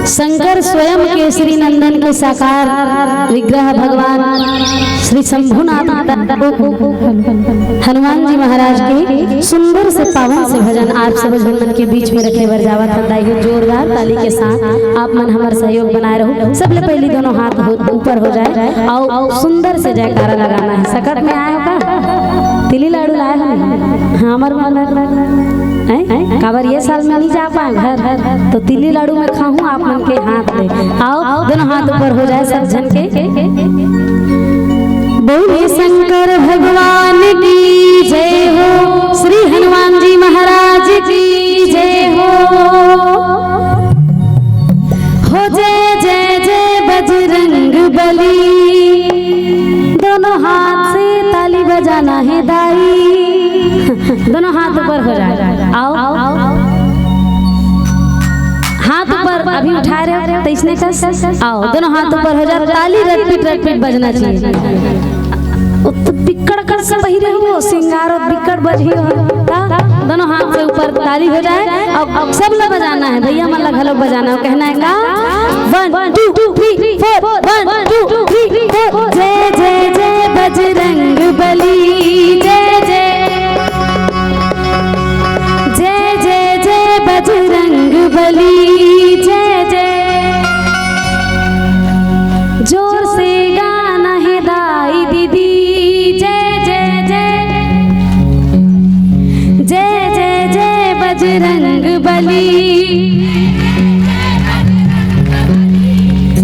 शंकर स्वयं केसरी नंदन के साकार विग्रह भगवान श्री शंभुनाथ हनुमान जी महाराज के सुंदर से पावन से भजन आप सब मन के बीच में रखे बरजावा खंदाई जोरदार ताली के साथ आप मन हमारा सहयोग बनाए रहो। सबले पहले दोनों हाथ ऊपर हो जाए और सुंदर से जयकारा लगाना है। सकट में आए का तिली लाडू लाए हाँ हमारे काबर ये साल में नहीं जा पाए घर तो तिली लाडू में खाऊं आप मन के हाथ ले आओ दोनों हाथ ऊपर हो जाए सब जन के। बोले शंकर भगवान की जय हो, श्री हनुमान जी महाराज की जय हो जय जय जय बजरंग बली। दोनों हाथ से ताली बजाना है दाई दोनों हाथ ऊपर हो जाए आओ हाथ ऊपर अभी उठा रहे हो तो इसने कर आओ दोनों हाथ ऊपर हो जाए ताली रट बजना चाहिए। तो बिकड़ कर से बहिरे हो सिंगार और बिकड़ बजी हो दोनों हाथ से ऊपर ताली हो जाए। अब सब लोग बजाना है भैया मतलब घलो बजाना है कहना है का 1 2 3 4 1 2 3 4 जय जय जय बजरंग बली जय जय बजरंग बली जय जय। जोर से गाना है दाई दीदी जय जय जय जय जय जय बजरंग बली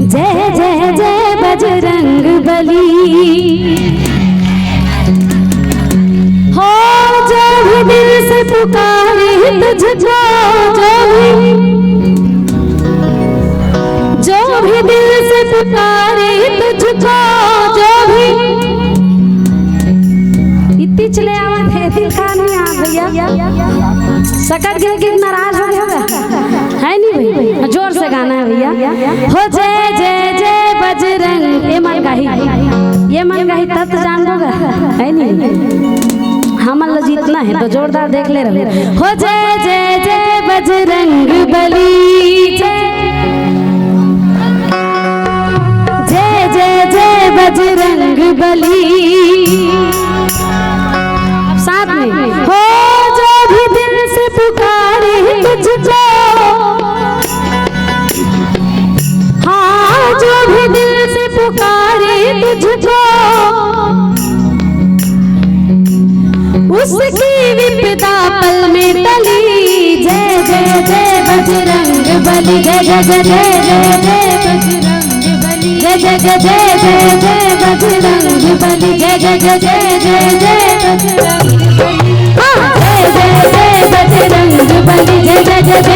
जय जय जय बजरंग बली। हो जो भी दिल से पुकारे तुझको जो भी दिल से पुकारे तुझको जो भी इतनी चले आवाज है दिखाने आ भैया सकट गिर के नाराज हो गया है नहीं भाई जोर से गाना है भैया हो जय जय जय बजरंग ये मन गाही तब जान होगा है नहीं हमल जीतना है तो जोरदार देख ले रहे हो जय जय जय बजरंग बली जय जय जय जय बजरंग बली। अब साथ में हो जो भी दिल से पुकारे तुझको हाँ जो भी दिल से पुकारे तुझको उसकी विपदा पल में टली जय जय जय बजरंग बली जय जय जय जय जय जय जय जय बजरंग बली जय जय जय जय जय जय बजरंग बली जय जय जय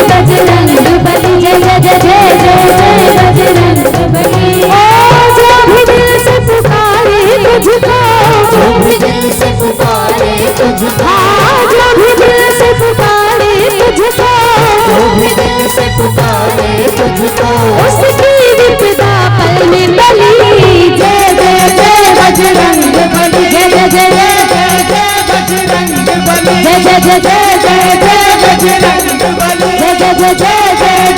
बजरंग बली जय जय जय बजरंग बली। जो भी दिल से पुकारे तुझको जो भी दिल से पुकारे तुझको जो भी दिल से पुकारे तुझको जो भी दिल से पुकारे तुझको उसकी विपदा पल में टली जय जय जय बजरंग बली जय जय जय जय बजरंग बली जय जय जय जय बजरंग बली जय जय जय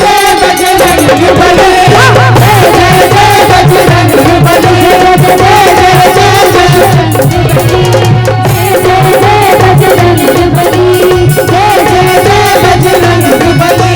जय बजरंग बली जय जय बजरंग बली जय जय जय बजरंग बली जय जय जय बजरंग बली।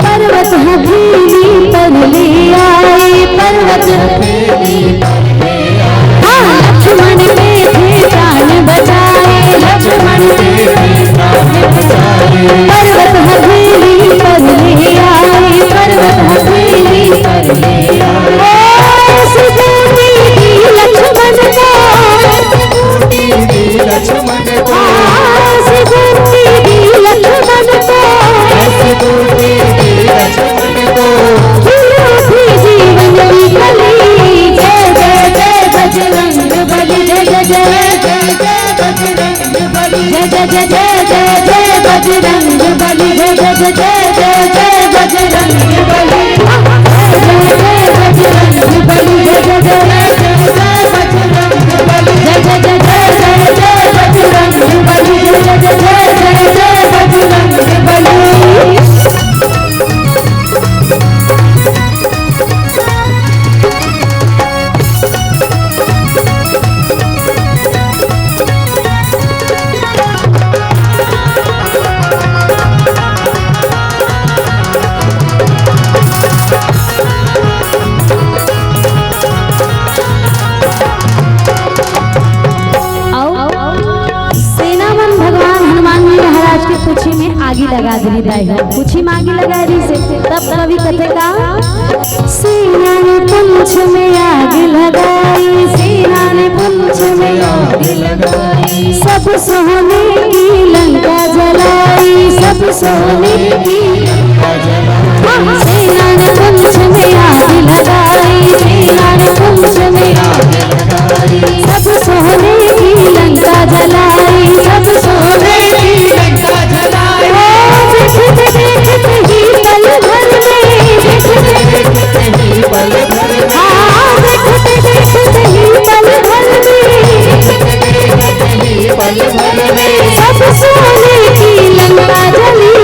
पर्वत हथेली पर ले आए पर्वत लक्ष्मण के थे प्राण बचाए लक्ष्मण के थे प्राण बचाए। जय जय जय जय जय जय बजरंग बली, जय जय जय जय जय बजरंग बली, जय जय बजरंग बली, जय जय जय बजरंग बली, जय जय जय जय बजरंग बली, जय जय जय जय बजरंग बली। कुछ में आगी लगा दी दाई हो, कुछ में आगी लगा दी से तब कवि कथे का सीना ने पुंछ में आग लगाई, सीना ने पुंछ में आग लगाई, सब सोने की लंका जलाई, सब सोने की लंका जलाई, सीना ने पुंछ में आग लगाई, सीना ने पुंछ में आग लगाई, सब सोने की लंका जलाई, सब सोने की लंका जलाई। देखते देखते ही पल भर में, देखते देखते ही पल भर में, हाँ देखते देखते ही पल भर में, देखते देखते ही पल भर में, सब सोने की लंका जली।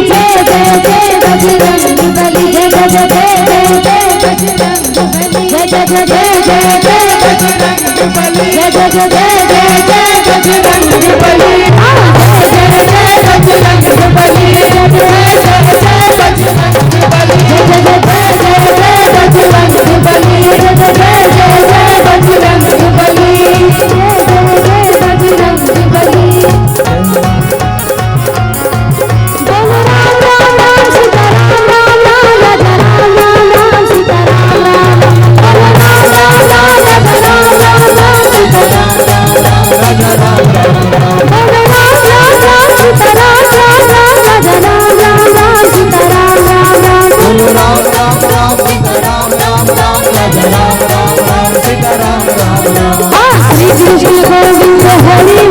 जय जय जय बजरंग बली, जय जय जय जय बजरंग बली, जय जय जय जय बजरंग बली, जय जय जय जय बजरंग बली, हाँ जय जय जय बजरंग बली, जय जय जय बजरंग बली, जय जय जय बजरंग बली, जय जय जय बजरंग बली, जय जय बजरंग बली। बोलो राम राम राम सीताराम, राम राम राजा राम, राम राम सीताराम, राम बोलो राम राम राम राजा राम, राम राम सीताराम, राम राजा राम, बोलो राम राम राम सीताराम, राम राम राजा राम, राम राम सीताराम, राम राम बोलो राम राम राम सीताराम, राम राम राजा राम, राम राम सीताराम, राम राम। हाँ श्री कृष्ण गोविंद हरि